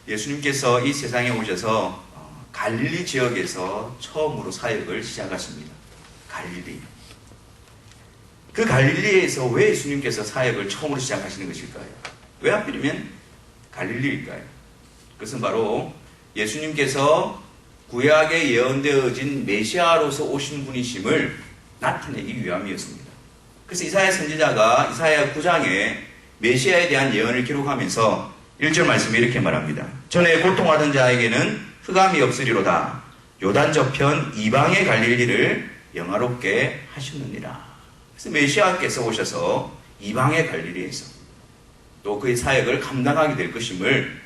예수님께서 이 세상에 오셔서 갈릴리 지역에서 처음으로 사역을 시작하십니다. 갈릴리. 그 갈릴리에서 왜 예수님께서 사역을 처음으로 시작하시는 것일까요? 왜 하필이면 갈릴리일까요? 그것은 바로 예수님께서 구약에 예언되어진 메시아로서 오신 분이심을 나타내기 위함이었습니다. 그래서 이사야 선지자가 이사야 9장에 메시아에 대한 예언을 기록하면서 1절 말씀에 이렇게 말합니다. 전에 고통하던 자에게는 흑암이 없으리로다. 요단 저편 이방의 갈릴리를 영화롭게 하셨느니라. 그래서 메시아께서 오셔서 이방의 갈릴리에서 또 그의 사역을 감당하게 될 것임을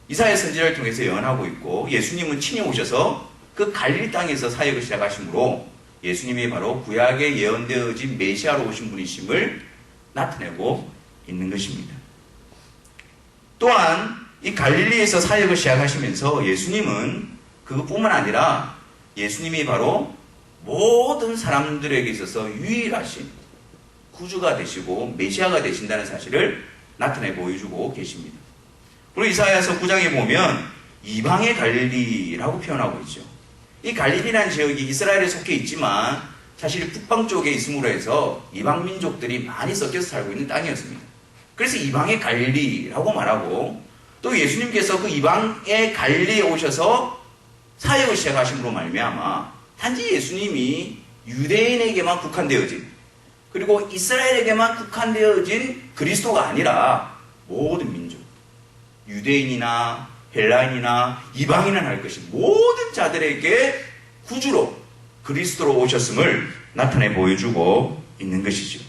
이사야 선지자를 통해서 예언하고 있고, 예수님은 친히 오셔서 그 갈릴리 땅에서 사역을 시작하시므로 예수님이 바로 구약에 예언되어진 메시아로 오신 분이심을 나타내고 있는 것입니다. 또한 이 갈릴리에서 사역을 시작하시면서 예수님은 그것뿐만 아니라 예수님이 바로 모든 사람들에게 있어서 유일하신 구주가 되시고 메시아가 되신다는 사실을 나타내 보여주고 계십니다. 그리고 이사야서 9장에 보면 이방의 갈릴리라고 표현하고 있죠. 이 갈릴리라는 지역이 이스라엘에 속해 있지만 사실 북방 쪽에 있음으로 해서 이방 민족들이 많이 섞여서 살고 있는 땅이었습니다. 그래서 이방의 갈릴리라고 말하고, 또 예수님께서 그 이방의 갈릴리에 오셔서 사역을 시작하심으로 말미암아 단지 예수님이 유대인에게만 국한되어진, 그리고 이스라엘에게만 국한되어진 그리스도가 아니라 모든 민족, 유대인이나 헬라인이나 이방인은 할 것이 모든 자들에게 구주로 그리스도로 오셨음을 나타내 보여주고 있는 것이죠.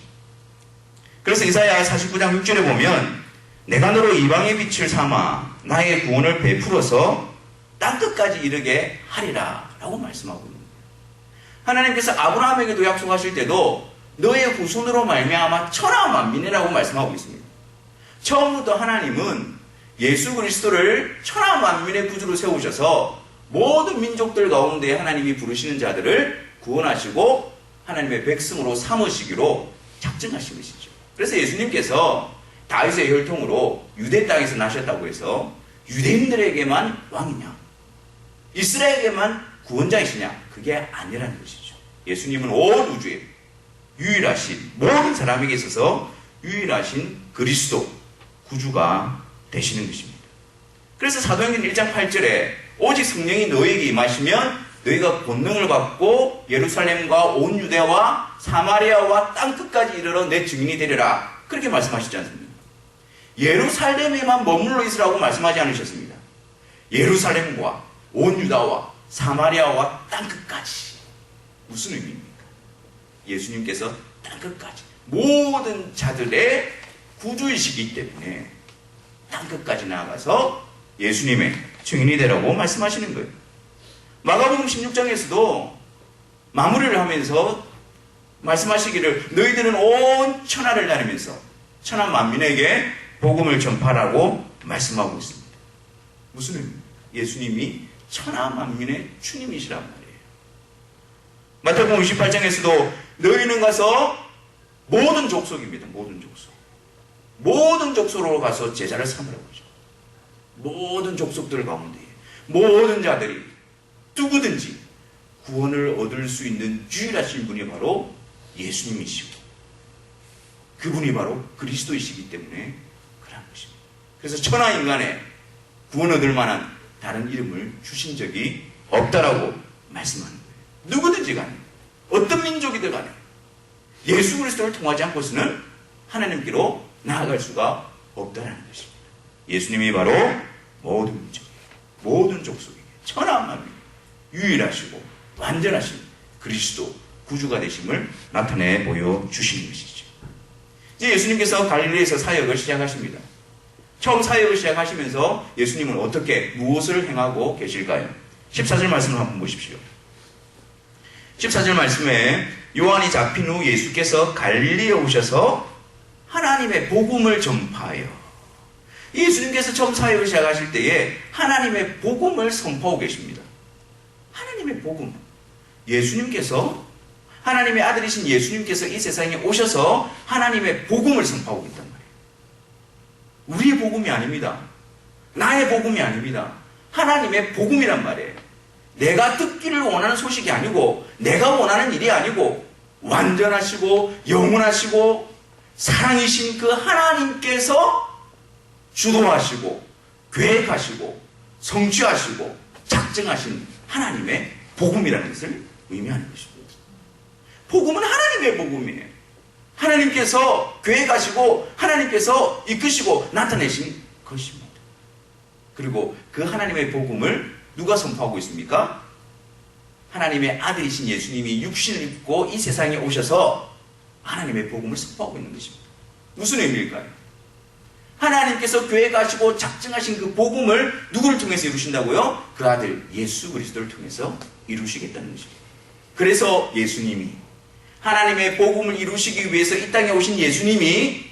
그래서 이사야 49장 6절에 보면 내가 너로 이방의 빛을 삼아 나의 구원을 베풀어서 땅끝까지 이르게 하리라 라고 말씀하고 있는 거예요. 하나님께서 아브라함에게도 약속하실 때도 너의 후손으로 말미암아 천하 만민이라고 말씀하고 있습니다. 처음부터 하나님은 예수 그리스도를 천하 만민의 구주로 세우셔서 모든 민족들 가운데 하나님이 부르시는 자들을 구원하시고 하나님의 백성으로 삼으시기로 작정하신 것이죠. 그래서 예수님께서 다윗의 혈통으로 유대 땅에서 나셨다고 해서 유대인들에게만 왕이냐, 이스라엘에게만 구원자이시냐, 그게 아니라는 것이죠. 예수님은 온 우주에 유일하신, 모든 사람에게 있어서 유일하신 그리스도 구주가 되시는 것입니다. 그래서 사도행전 1장 8절에 오직 성령이 너희에게 임하시면 너희가 권능을 받고 예루살렘과 온 유대와 사마리아와 땅끝까지 이르러 내 증인이 되리라, 그렇게 말씀하시지 않습니까? 예루살렘에만 머물러 있으라고 말씀하지 않으셨습니다. 예루살렘과 온 유다와 사마리아와 땅끝까지. 무슨 의미입니까? 예수님께서 땅끝까지 모든 자들의 구주이시기 때문에 땅끝까지 나아가서 예수님의 증인이 되라고 말씀하시는 거예요. 마가복음 16장에서도 마무리를 하면서 말씀하시기를 너희들은 온 천하를 다니면서 천하 만민에게 복음을 전파라고 말씀하고 있습니다. 무슨 의미입니까? 예수님이 천하 만민의 주님이시란 말이에요. 마태복음 28장에서도 너희는 가서 모든 족속입니다. 모든 족속. 모든 족속으로 가서 제자를 삼으라고 하죠. 모든 족속들 가운데 모든 자들이 누구든지 구원을 얻을 수 있는 유일하신 분이 바로 예수님이시고 그분이 바로 그리스도이시기 때문에 그런 것입니다. 그래서 천하 인간에 구원 얻을 만한 다른 이름을 주신 적이 없다라고 말씀하는 거예요. 누구든지 간에 어떤 민족이든 간에 예수 그리스도를 통하지 않고서는 하나님께로 나아갈 수가 없다는 것입니다. 예수님이 바로 모든 민족, 모든 족속에게 천하 만민 유일하시고 완전하신 그리스도 구주가 되심을 나타내 보여주시는 것이죠. 이제 예수님께서 갈릴리에서 사역을 시작하십니다. 처음 사역을 시작하시면서 예수님은 어떻게 무엇을 행하고 계실까요? 14절 말씀을 한번 보십시오. 14절 말씀에 요한이 잡힌 후 예수께서 갈릴리에 오셔서 하나님의 복음을 전파하여, 예수님께서 처음 사역을 시작하실 때에 하나님의 복음을 선포하고 계십니다. 하나님의 복음. 예수님께서, 하나님의 아들이신 예수님께서 이 세상에 오셔서 하나님의 복음을 선포하고 있단 말이에요. 우리의 복음이 아닙니다. 나의 복음이 아닙니다. 하나님의 복음이란 말이에요. 내가 듣기를 원하는 소식이 아니고 내가 원하는 일이 아니고 완전하시고 영원하시고 사랑이신 그 하나님께서 주도하시고 계획하시고 성취하시고 작정하신 하나님의 복음이라는 것을 의미하는 것입니다. 복음은 하나님의 복음이에요. 하나님께서 계획하시고 하나님께서 이끄시고 나타내신 것입니다. 그리고 그 하나님의 복음을 누가 선포하고 있습니까? 하나님의 아들이신 예수님이 육신을 입고 이 세상에 오셔서 하나님의 복음을 선포하고 있는 것입니다. 무슨 의미일까요? 하나님께서 계획하시고 작정하신 그 복음을 누구를 통해서 이루신다고요? 그 아들 예수 그리스도를 통해서 이루시겠다는 것입니다. 그래서 예수님이 하나님의 복음을 이루시기 위해서 이 땅에 오신 예수님이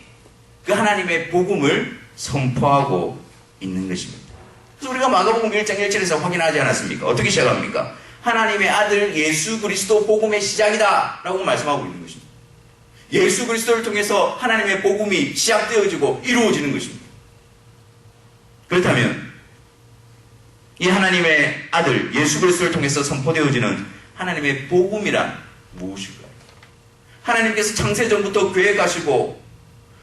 그 하나님의 복음을 선포하고 있는 것입니다. 그래서 우리가 마가복음 1장 1절에서 확인하지 않았습니까? 어떻게 시작합니까? 하나님의 아들 예수 그리스도 복음의 시작이다 라고 말씀하고 있는 것입니다. 예수 그리스도를 통해서 하나님의 복음이 시작되어지고 이루어지는 것입니다. 그렇다면 이 하나님의 아들 예수 그리스도를 통해서 선포되어지는 하나님의 복음이란 무엇일까요? 하나님께서 창세전부터 계획하시고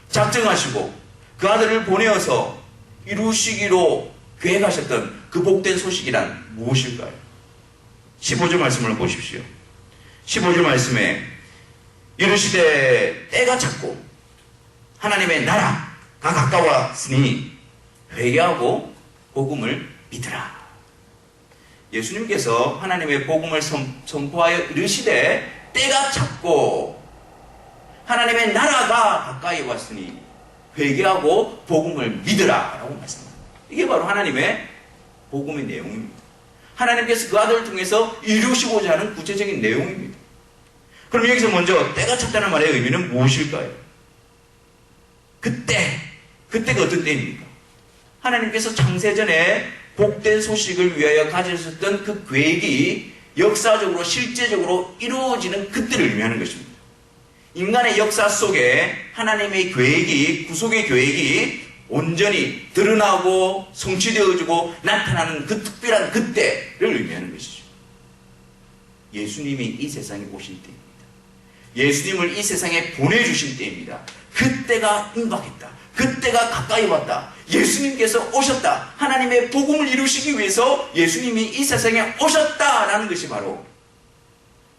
작정하시고 그 아들을 보내어서 이루시기로 계획하셨던 그 복된 소식이란 무엇일까요? 15절 말씀을 보십시오. 15절 말씀에 이르시되 때가 찼고 하나님의 나라가 가까웠으니 회개하고 복음을 믿으라. 예수님께서 하나님의 복음을 선포하여 이르시되 때가 찼고 하나님의 나라가 가까이 왔으니 회개하고 복음을 믿으라 라고 말씀합니다. 이게 바로 하나님의 복음의 내용입니다. 하나님께서 그 아들을 통해서 이루시고자 하는 구체적인 내용입니다. 그럼 여기서 먼저 때가 찼다는 말의 의미는 무엇일까요? 그때가 어떤 때입니까? 하나님께서 창세전에 복된 소식을 위하여 가지셨던 그 계획이 역사적으로 실제적으로 이루어지는 그때를 의미하는 것입니다. 인간의 역사 속에 하나님의 계획이, 구속의 계획이 온전히 드러나고 성취되어지고 나타나는 그 특별한 그때를 의미하는 것이죠. 예수님이 이 세상에 오신 때입니다. 예수님을 이 세상에 보내주신 때입니다. 그때가 임박했다. 그때가 가까이 왔다. 예수님께서 오셨다. 하나님의 복음을 이루시기 위해서 예수님이 이 세상에 오셨다라는 것이 바로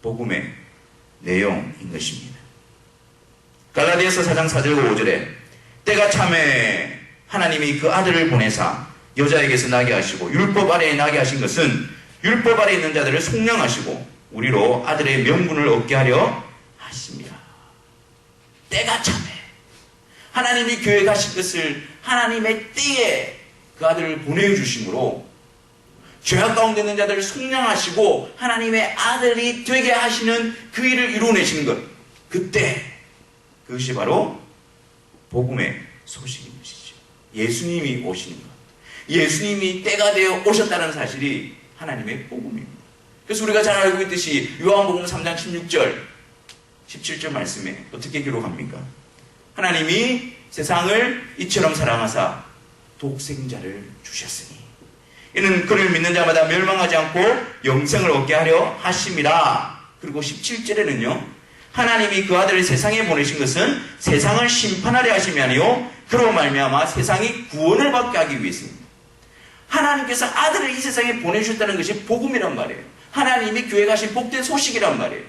복음의 내용인 것입니다. 갈라디아서 4장 4절과 5절에 때가 참에 하나님이 그 아들을 보내사 여자에게서 나게 하시고 율법 아래에 나게 하신 것은 율법 아래에 있는 자들을 속량하시고 우리로 아들의 명분을 얻게 하려 하십니다. 때가 참에 하나님이 계획하신 것을 하나님의 때에 그 아들을 보내주심으로 죄악 가운데 있는 자들을 속량하시고 하나님의 아들이 되게 하시는 그 일을 이루어내시는 것, 그때 그것이 바로 복음의 소식인 것이죠. 예수님이 오시는 것, 예수님이 때가 되어 오셨다는 사실이 하나님의 복음입니다. 그래서 우리가 잘 알고 있듯이 요한복음 3장 16절 17절 말씀에 어떻게 기록합니까? 하나님이 세상을 이처럼 사랑하사 독생자를 주셨으니 이는 그를 믿는 자마다 멸망하지 않고 영생을 얻게 하려 하심이라. 그리고 17절에는요, 하나님이 그 아들을 세상에 보내신 것은 세상을 심판하려 하심이 아니요 그로 말미암아 세상이 구원을 받게 하기 위해서입니다. 하나님께서 아들을 이 세상에 보내주셨다는 것이 복음이란 말이에요. 하나님이 계획하신 복된 소식이란 말이에요.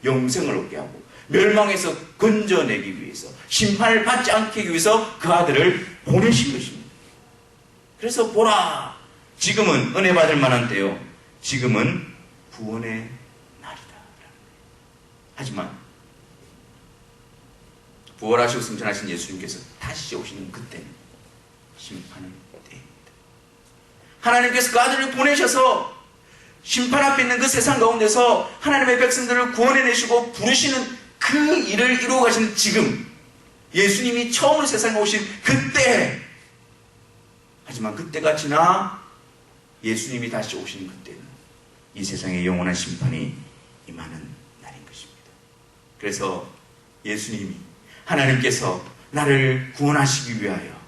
영생을 얻게 하고 멸망에서 건져내기 위해서, 심판을 받지 않기 위해서 그 아들을 보내신 것입니다. 그래서 보라, 지금은 은혜 받을 만한 때요, 지금은 구원의 날이다. 하지만 부활하시고 승천하신 예수님께서 다시 오시는 그때는 심판의 때입니다. 하나님께서 그 아들을 보내셔서 심판 앞에 있는 그 세상 가운데서 하나님의 백성들을 구원해내시고 부르시는 그 일을 이루어 가시는 지금, 예수님이 처음으로 세상에 오신 그때, 하지만 그때가 지나 예수님이 다시 오시는 그때는 이 세상에 영원한 심판이 임하는 날인 것입니다. 그래서 예수님이, 하나님께서 나를 구원하시기 위하여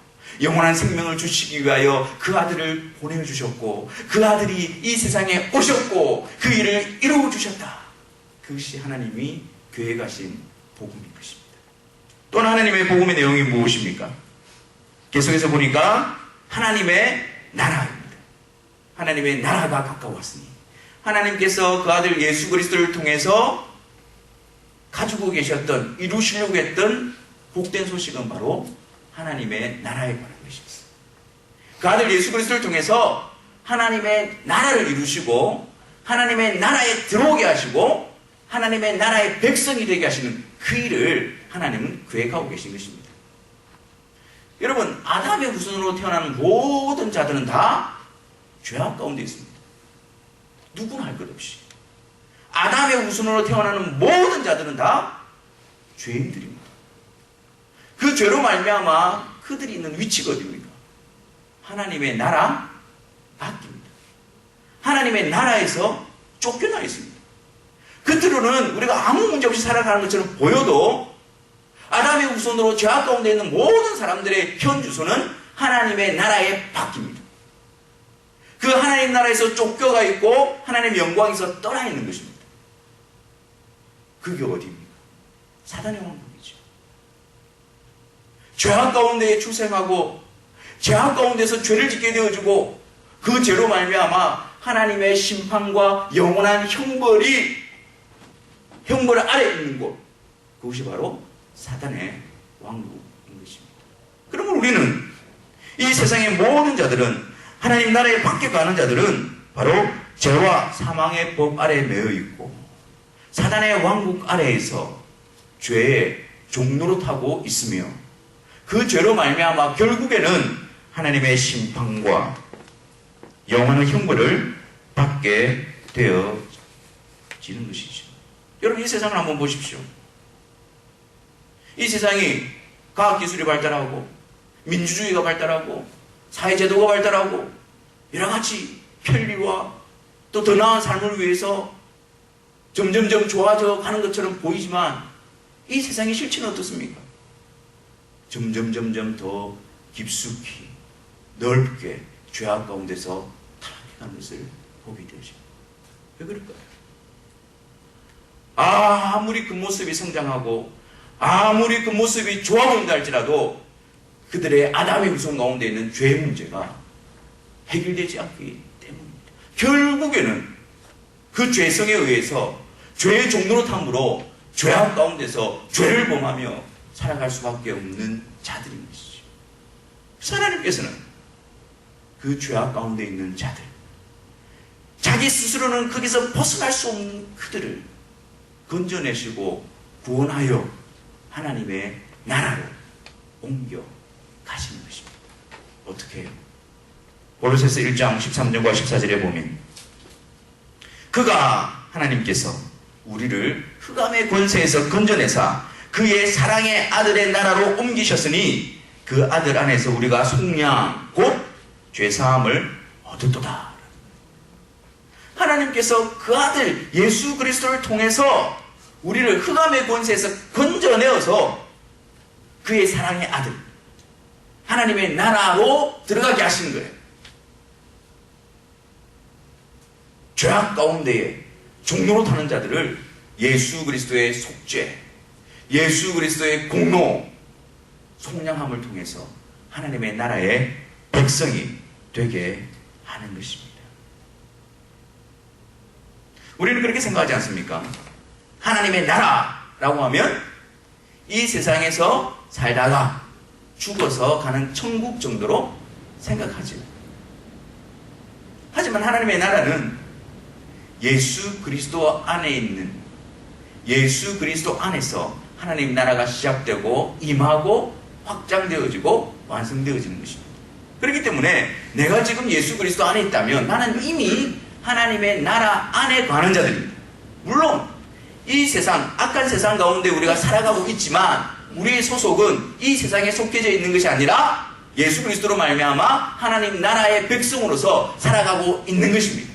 영원한 생명을 주시기 위하여 그 아들을 보내주셨고 그 아들이 이 세상에 오셨고 그 일을 이루어 주셨다. 그것이 하나님이 계획하신 복음인 것입니다. 또한 하나님의 복음의 내용이 무엇입니까? 계속해서 보니까 하나님의 나라입니다. 하나님의 나라가 가까웠으니 하나님께서 그 아들 예수 그리스도를 통해서 가지고 계셨던, 이루시려고 했던 복된 소식은 바로 하나님의 나라에 관한 것입니다. 그 아들 예수 그리스도를 통해서 하나님의 나라를 이루시고 하나님의 나라에 들어오게 하시고 하나님의 나라의 백성이 되게 하시는 그 일을 하나님은 계획하고 계신 것입니다. 여러분, 아담의 후손으로 태어나는 모든 자들은 다 죄악 가운데 있습니다. 누구나 할 것 없이. 아담의 후손으로 태어나는 모든 자들은 다 죄인들입니다. 그 죄로 말미암아 그들이 있는 위치가 어디입니까? 하나님의 나라 밖입니다. 하나님의 나라에서 쫓겨나 있습니다. 겉으로는 우리가 아무 문제 없이 살아가는 것처럼 보여도 아담의 후손으로 죄악 가운데 있는 모든 사람들의 현 주소는 하나님의 나라의 밖입니다. 그 하나님 나라에서 쫓겨가 있고 하나님의 영광에서 떠나 있는 것입니다. 그게 어디입니까? 사단의 왕국이죠. 죄악 가운데 출생하고 죄악 가운데서 죄를 짓게 되어지고 그 죄로 말미암아 하나님의 심판과 영원한 형벌 아래 있는 곳, 그것이 바로 사단의 왕국인 것입니다. 그러면 우리는 이 세상의 모든 자들은, 하나님 나라에 밖에 가는 자들은 바로 죄와 사망의 법 아래에 매여 있고 사단의 왕국 아래에서 죄의 종로로 타고 있으며 그 죄로 말미암아 결국에는 하나님의 심판과 영원한 형벌을 받게 되어지는 것이죠. 여러분, 이 세상을 한번 보십시오. 이 세상이 과학기술이 발달하고 민주주의가 발달하고 사회제도가 발달하고 여러가지 편리와 또 더 나은 삶을 위해서 점점점 좋아져 가는 것처럼 보이지만 이 세상의 실체는 어떻습니까? 점점 더 깊숙이 넓게 죄악 가운데서 타락해가는 것을 보게 되죠. 왜 그럴까요? 아무리 그 모습이 성장하고 아무리 그 모습이 좋아 보인다 할지라도 그들의 아담의 후손 가운데 있는 죄의 문제가 해결되지 않기 때문입니다. 결국에는 그 죄성에 의해서 죄의 종로로 탐으로 죄악 가운데서 죄를 범하며 살아갈 수밖에 없는 자들인 것이죠. 하나님께서는 그 죄악 가운데 있는 자들, 자기 스스로는 거기서 벗어날 수 없는 그들을 건져내시고 구원하여 하나님의 나라로 옮겨 가시는 것입니다. 어떻게 해요? 골로새서 1장 13절과 14절에 보면 그가, 하나님께서 우리를 흑암의 권세에서 건져내사 그의 사랑의 아들의 나라로 옮기셨으니 그 아들 안에서 우리가 속량 곧 죄사함을 얻었도다. 하나님께서 그 아들 예수 그리스도를 통해서 우리를 흑암의 권세에서 건져내어서 그의 사랑의 아들 하나님의 나라로 들어가게 하시는 거예요. 죄악 가운데에 종로로 타는 자들을 예수 그리스도의 속죄, 예수 그리스도의 공로, 속량함을 통해서 하나님의 나라의 백성이 되게 하는 것입니다. 우리는 그렇게 생각하지 않습니까? 하나님의 나라라고 하면 이 세상에서 살다가 죽어서 가는 천국 정도로 생각하죠. 하지만 하나님의 나라는 예수 그리스도 안에 있는, 예수 그리스도 안에서 하나님 나라가 시작되고 임하고 확장되어지고 완성되어지는 것입니다. 그렇기 때문에 내가 지금 예수 그리스도 안에 있다면 나는 이미 하나님의 나라 안에 가는 자들입니다. 물론 이 세상, 악한 세상 가운데 우리가 살아가고 있지만 우리의 소속은 이 세상에 속해져 있는 것이 아니라 예수 그리스도로 말미암아 하나님 나라의 백성으로서 살아가고 있는 것입니다.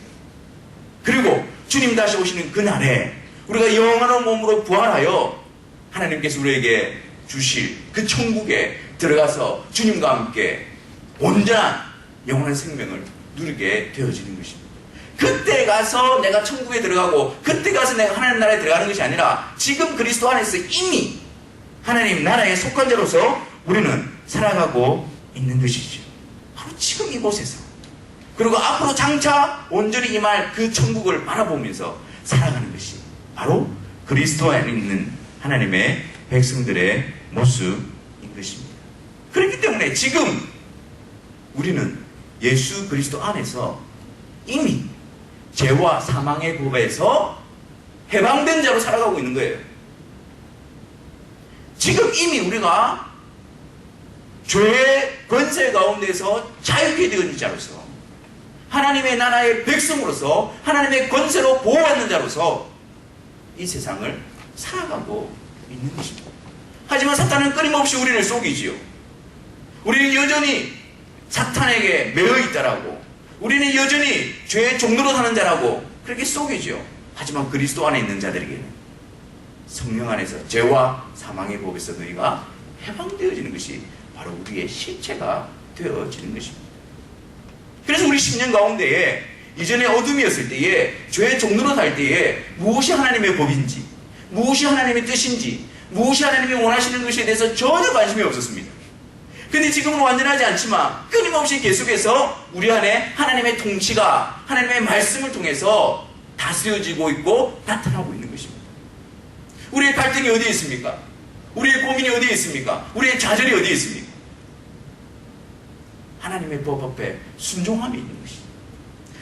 그리고 주님 다시 오시는 그날에 우리가 영원한 몸으로 부활하여 하나님께서 우리에게 주실 그 천국에 들어가서 주님과 함께 온전한 영원한 생명을 누리게 되어지는 것입니다. 그때 가서 내가 천국에 들어가고 그때 가서 내가 하나님 나라에 들어가는 것이 아니라 지금 그리스도 안에서 이미 하나님 나라에 속한 자로서 우리는 살아가고 있는 것이죠. 바로 지금 이곳에서. 그리고 앞으로 장차 온전히 임할 그 천국을 바라보면서 살아가는 것이 바로 그리스도 안에 있는 하나님의 백성들의 모습인 것입니다. 그렇기 때문에 지금 우리는 예수 그리스도 안에서 이미 죄와 사망의 법에서 해방된 자로 살아가고 있는 거예요. 지금 이미 우리가 죄의 권세 가운데서 자유케 되어진 자로서 하나님의 나라의 백성으로서 하나님의 권세로 보호받는 자로서 이 세상을 살아가고 있는 것입니다. 하지만 사탄은 끊임없이 우리를 속이지요. 우리는 여전히 사탄에게 매여 있다라고, 우리는 여전히 죄의 종로로 사는 자라고 그렇게 속이죠. 하지만 그리스도 안에 있는 자들에게는 성령 안에서 죄와 사망의 법에서 너희가 해방되어지는 것이 바로 우리의 실체가 되어지는 것입니다. 그래서 우리 10년 가운데에 이전에 어둠이었을 때에 죄의 종로로 살 때에 무엇이 하나님의 법인지, 무엇이 하나님의 뜻인지, 무엇이 하나님이 원하시는 것에 대해서 전혀 관심이 없었습니다. 근데 지금은 완전하지 않지만 끊임없이 계속해서 우리 안에 하나님의 통치가 하나님의 말씀을 통해서 다스려지고 있고 나타나고 있는 것입니다. 우리의 갈등이 어디에 있습니까? 우리의 고민이 어디에 있습니까? 우리의 좌절이 어디에 있습니까? 하나님의 법 앞에 순종함이 있는 것입니다.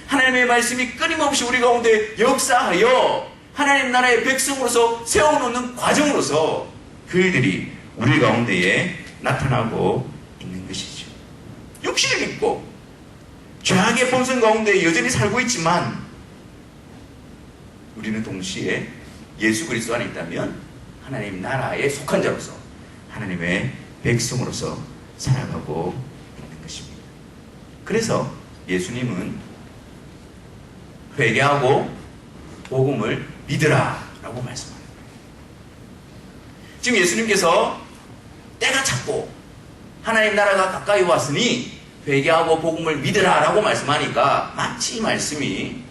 하나님의 말씀이 끊임없이 우리 가운데 역사하여 하나님 나라의 백성으로서 세워놓는 과정으로서 그들이 우리 가운데에 나타나고 있는 것이죠. 육신을 입고 죄악의 본성 가운데 여전히 살고 있지만 우리는 동시에 예수 그리스도 안에 있다면 하나님 나라에 속한 자로서 하나님의 백성으로서 살아가고 있는 것입니다. 그래서 예수님은 회개하고 복음을 믿으라 라고 말씀합니다. 지금 예수님께서 때가 찼고 하나님 나라가 가까이 왔으니 회개하고 복음을 믿으라 라고 말씀하니까 마치 이 말씀이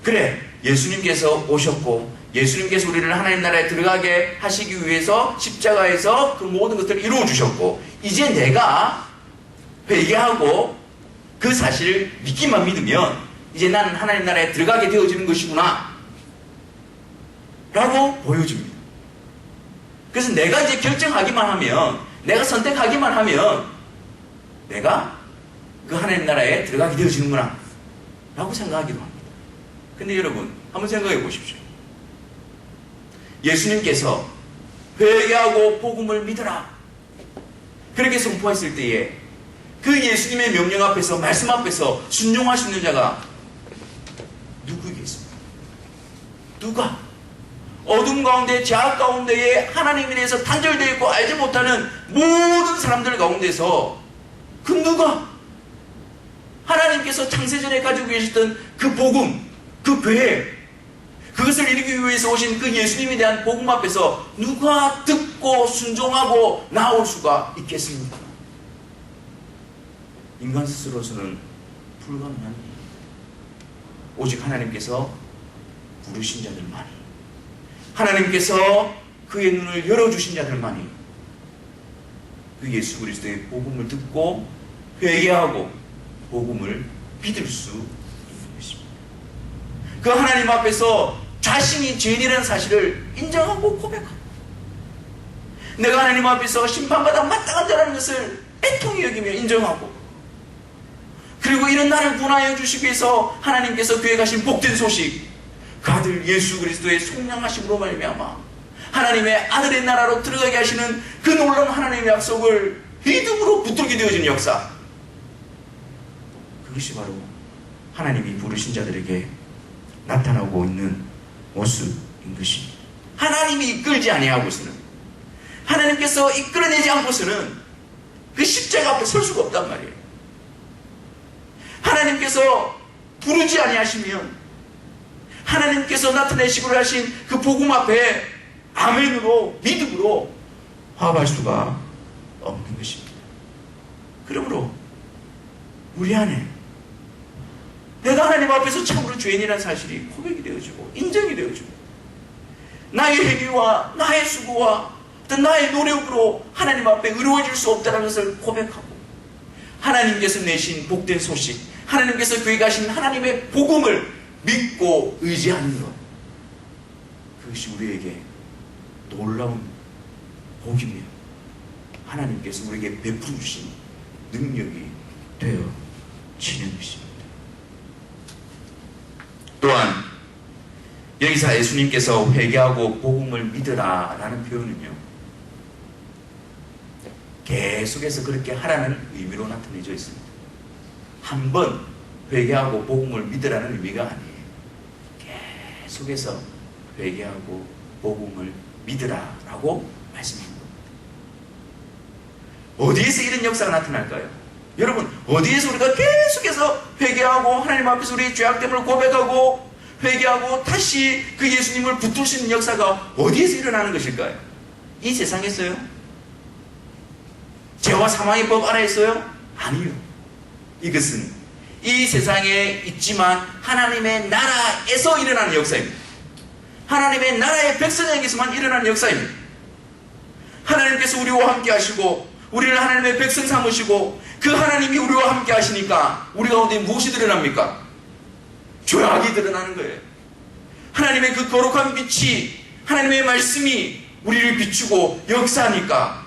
그래, 예수님께서 오셨고 예수님께서 우리를 하나님 나라에 들어가게 하시기 위해서 십자가에서 그 모든 것들을 이루어 주셨고 이제 내가 회개하고 그 사실을 믿기만 믿으면 이제 나는 하나님 나라에 들어가게 되어지는 것이구나 라고 보여줍니다. 그래서 내가 이제 결정하기만 하면, 내가 선택하기만 하면 내가 그 하나님 나라에 들어가게 되어지는구나 라고 생각하기도 합니다. 근데 여러분 한번 생각해 보십시오. 예수님께서 회개하고 복음을 믿으라 그렇게 선포했을 때에 그 예수님의 명령 앞에서, 말씀 앞에서 순종할 수 있는 자가 누구겠습니까? 누가? 어둠 가운데, 죄악 가운데에 하나님에 대해서 단절되어 있고 알지 못하는 모든 사람들 가운데서 그 누가? 하나님께서 창세전에 가지고 계셨던 그 복음, 그 계획, 그것을 이루기 위해서 오신 그 예수님에 대한 복음 앞에서 누가 듣고 순종하고 나올 수가 있겠습니까? 인간 스스로서는 불가능한 일입니다. 오직 하나님께서 부르신 자들만이, 하나님께서 그의 눈을 열어주신 자들만이 그 예수 그리스도의 복음을 듣고 회개하고 복음을 믿을 수 있는 것입니다. 그 하나님 앞에서 자신이 죄인이라는 사실을 인정하고 고백하고 내가 하나님 앞에서 심판받아 마땅한 자라는 것을 애통히 여기며 인정하고 그리고 이런 나를 구원하여 주시기 위해서 하나님께서 계획하신 복된 소식, 그 아들 예수 그리스도의 속량하심으로 말미암아 하나님의 아들의 나라로 들어가게 하시는 그 놀라운 하나님의 약속을 믿음으로 붙들게 되어지는 역사, 그것이 바로 하나님이 부르신 자들에게 나타나고 있는 모습인 것입니다. 하나님이 이끌지 아니하고서는, 하나님께서 이끌어내지 않고서는 그 십자가 앞에 설 수가 없단 말이에요. 하나님께서 부르지 아니하시면, 하나님께서 나타내시고 하신 그 복음 앞에 아멘으로, 믿음으로 화합할 수가 없는 것입니다. 그러므로 우리 안에 내가 하나님 앞에서 참으로 죄인이라는 사실이 고백이 되어지고 인정이 되어지고 나의 행위와 나의 수고와 어떤 나의 노력으로 하나님 앞에 의로워질 수 없다는 것을 고백하고 하나님께서 내신 복된 소식, 하나님께서 그에 가신 하나님의 복음을 믿고 의지하는 것, 그것이 우리에게 놀라운 복이며 하나님께서 우리에게 베풀어 주신 능력이 되어지는 것입니다. 또한 여기서 예수님께서 회개하고 복음을 믿으라 라는 표현은요, 계속해서 그렇게 하라는 의미로 나타내져 있습니다. 한 번 회개하고 복음을 믿으라는 의미가 아니에요. 계속해서 회개하고 복음을 믿으라 라고 말씀합니다. 어디에서 이런 역사가 나타날까요? 여러분, 어디에서 우리가 계속해서 회개하고 하나님 앞에서 우리의 죄악됨을 고백하고 회개하고 다시 그 예수님을 붙들 수 있는 역사가 어디에서 일어나는 것일까요? 이 세상에서요? 죄와 사망의 법 아래에서요? 아니요. 이것은 이 세상에 있지만 하나님의 나라에서 일어나는 역사입니다. 하나님의 나라의 백성에게서만 일어나는 역사입니다. 하나님께서 우리와 함께 하시고 우리를 하나님의 백성 삼으시고 그 하나님이 우리와 함께 하시니까 우리 가운데 무엇이 드러납니까? 죄악이 드러나는 거예요. 하나님의 그 거룩한 빛이, 하나님의 말씀이 우리를 비추고 역사하니까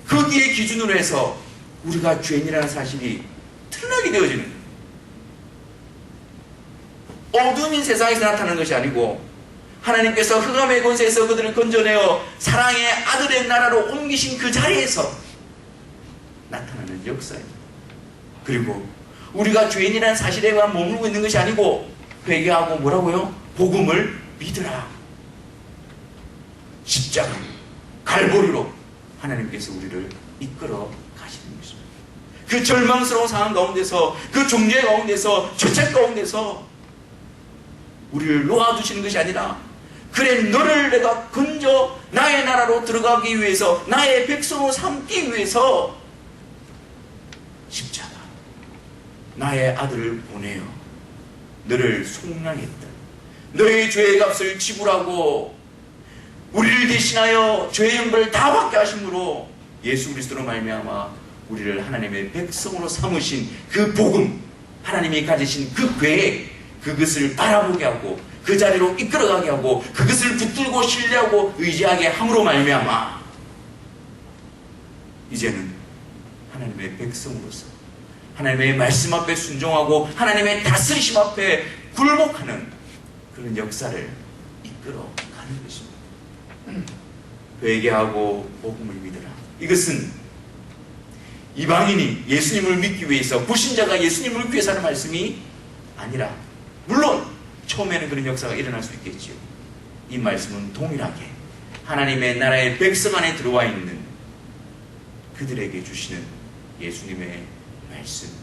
거기에 기준으로 해서 우리가 죄인이라는 사실이 드러나게 되어지는 거예요. 어둠인 세상에서 나타나는 것이 아니고 하나님께서 흑암의 권세에서 그들을 건져내어 사랑의 아들의 나라로 옮기신 그 자리에서 나타나는 역사입니다. 그리고 우리가 죄인이라는 사실에만 머물고 있는 것이 아니고 회개하고 뭐라고요? 복음을 믿으라. 십자가, 갈보리로 하나님께서 우리를 이끌어 가시는 것입니다. 그 절망스러운 상황 가운데서, 그 종죄 가운데서, 죄책 가운데서 우리를 놓아두시는 것이 아니라 그래 너를 내가 건져 나의 나라로 들어가기 위해서, 나의 백성으로 삼기 위해서 십자가, 나의 아들을 보내어 너를 속량했다. 너의 죄의 값을 지불하고 우리를 대신하여 죄의 형벌을 다 받게 하심으로 예수 그리스도로 말미암아 우리를 하나님의 백성으로 삼으신 그 복음, 하나님이 가지신 그 계획, 그것을 바라보게 하고 그 자리로 이끌어가게 하고 그것을 붙들고 신뢰하고 의지하게 함으로 말미암아 이제는 하나님의 백성으로서 하나님의 말씀 앞에 순종하고 하나님의 다스리심 앞에 굴복하는 그런 역사를 이끌어가는 것입니다. 회개하고 복음을 믿으라. 이것은 이방인이 예수님을 믿기 위해서, 불신자가 예수님을 믿기 위해서 하는 말씀이 아니라, 물론 처음에는 그런 역사가 일어날 수 있겠지요. 이 말씀은 동일하게 하나님의 나라의 백성 안에 들어와 있는 그들에게 주시는 예수님의 말씀인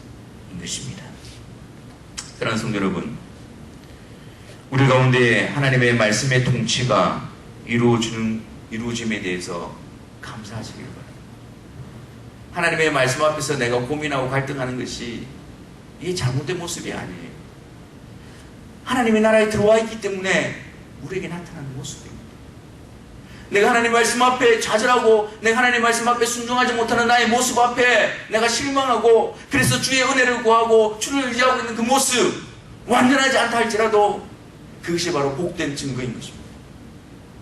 것입니다. 사랑하는 성도 여러분, 우리 가운데 하나님의 말씀의 통치가 이루어짐에 대해서 감사하시길 바랍니다. 하나님의 말씀 앞에서 내가 고민하고 갈등하는 것이 이게 잘못된 모습이 아니에요. 하나님의 나라에 들어와 있기 때문에 우리에게 나타나는 모습입니다. 내가 하나님 말씀 앞에 좌절하고 내가 하나님 말씀 앞에 순종하지 못하는 나의 모습 앞에 내가 실망하고 그래서 주의 은혜를 구하고 주를 의지하고 있는 그 모습, 완전하지 않다 할지라도 그것이 바로 복된 증거인 것입니다.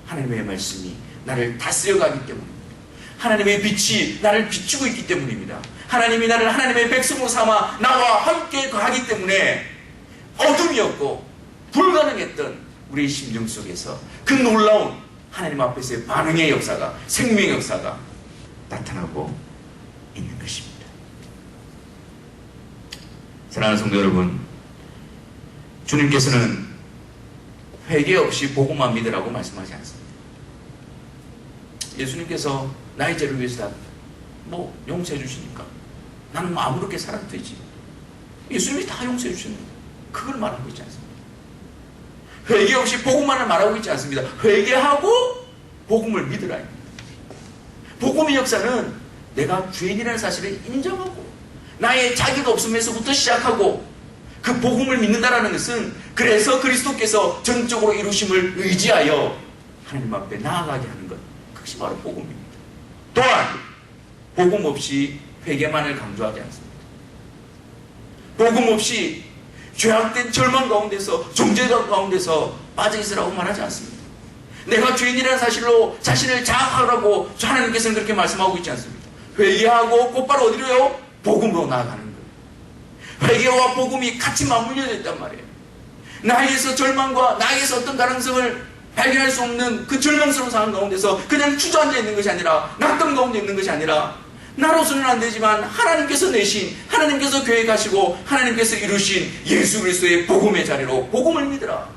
하나님의 말씀이 나를 다스려가기 때문입니다. 하나님의 빛이 나를 비추고 있기 때문입니다. 하나님이 나를 하나님의 백성으로 삼아 나와 함께 가기 때문에 어둠이었고 불가능했던 우리의 심정 속에서 그 놀라운 하나님 앞에서의 반응의 역사가, 생명의 역사가 나타나고 있는 것입니다. 사랑하는 성도 여러분, 주님께서는 회개 없이 복음만 믿으라고 말씀하지 않습니다. 예수님께서 나의 죄를 위해서 용서해 주시니까 나는 아무렇게 살아도 되지. 예수님이 다 용서해 주셨는데 그걸 말하고 있지 않습니다. 회개 없이 복음만을 말하고 있지 않습니다. 회개하고 복음을 믿으라. 복음의 역사는 내가 죄인이라는 사실을 인정하고 나의 자기가 없음에서부터 시작하고 그 복음을 믿는다라는 것은 그래서 그리스도께서 전적으로 이루심을 의지하여 하나님 앞에 나아가게 하는 것, 그것이 바로 복음입니다. 또한 복음 없이 회개만을 강조하지 않습니다. 복음 없이 죄악된 절망 가운데서, 존재감 가운데서 빠져있으라고 말하지 않습니다. 내가 죄인이라는 사실로 자신을 자학하라고 하나님께서는 그렇게 말씀하고 있지 않습니다. 회개하고 곧바로 어디로요? 복음으로 나아가는 거예요. 회개와 복음이 같이 맞물려져 있단 말이에요. 나에게서 절망과 나에게서 어떤 가능성을 발견할 수 없는 그 절망스러운 상황 가운데서 그냥 주저앉아 있는 것이 아니라, 낙담 가운데 있는 것이 아니라, 나로서는 안 되지만 하나님께서 내신, 하나님께서 계획하시고 하나님께서 이루신 예수 그리스도의 복음의 자리로, 복음을 믿으라,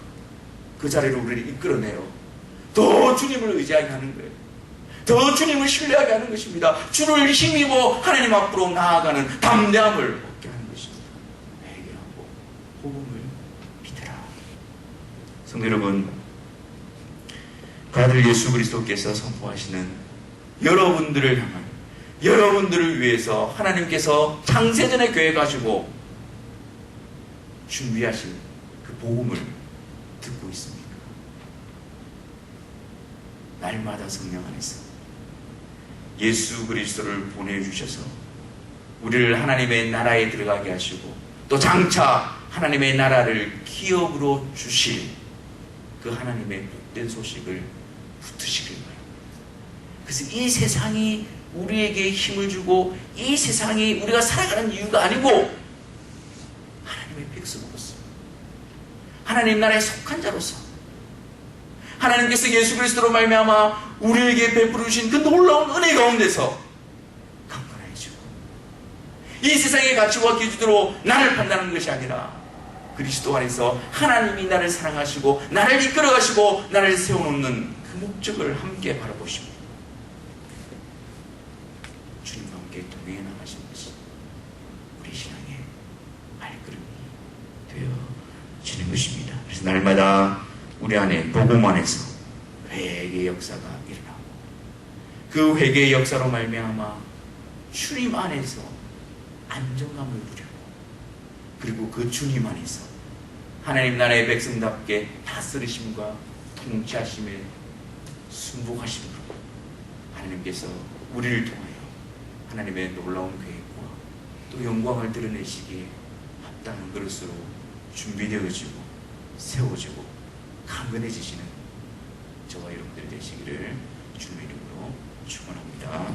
그 자리로 우리를 이끌어내요. 더 주님을 의지하게 하는 거예요. 더 주님을 신뢰하게 하는 것입니다. 주를 힘입어 하나님 앞으로 나아가는 담대함을 얻게 하는 것입니다. 회개하고 복음을 믿으라. 성도 여러분, 그 아들 예수 그리스도께서 선포하시는 여러분들을 향한, 여러분들을 위해서 하나님께서 창세전에 계획하시고 준비하신 그 복음을 듣고 있습니까? 날마다 성령 안에서 예수 그리스도를 보내주셔서 우리를 하나님의 나라에 들어가게 하시고 또 장차 하나님의 나라를 기업으로 주실 그 하나님의 복된 소식을 붙으시길 바랍니다. 그래서 이 세상이 우리에게 힘을 주고 이 세상이 우리가 살아가는 이유가 아니고 하나님의 백성으로서, 하나님 나라에 속한 자로서, 하나님께서 예수 그리스도로 말미암아 우리에게 베풀어 주신 그 놀라운 은혜 가운데서 강건해지고 이 세상의 가치와 기준으로 나를 판단하는 것이 아니라 그리스도 안에서 하나님이 나를 사랑하시고 나를 이끌어가시고 나를 세워놓는 그 목적을 함께 바라보십니다. 주님과 함께 동행해 나가시는 것이 우리 신앙의 발걸음이 되어지는 것입니다. 그래서 날마다 우리 안에 복음 안에서 회개의 역사가 일어나고 그 회개의 역사로 말미암아 주님 안에서 안정감을 누리고 그리고 그 주님 안에서 하나님 나라의 백성답게 다스리심과 통치하심에 순복하심으로 하나님께서 우리를 통하여 하나님의 놀라운 계획과 또 영광을 드러내시기에 합당한 그릇으로 준비되어지고 세워지고 강건해지시는 저와 여러분들 되시기를 주님의 이름으로 축원합니다.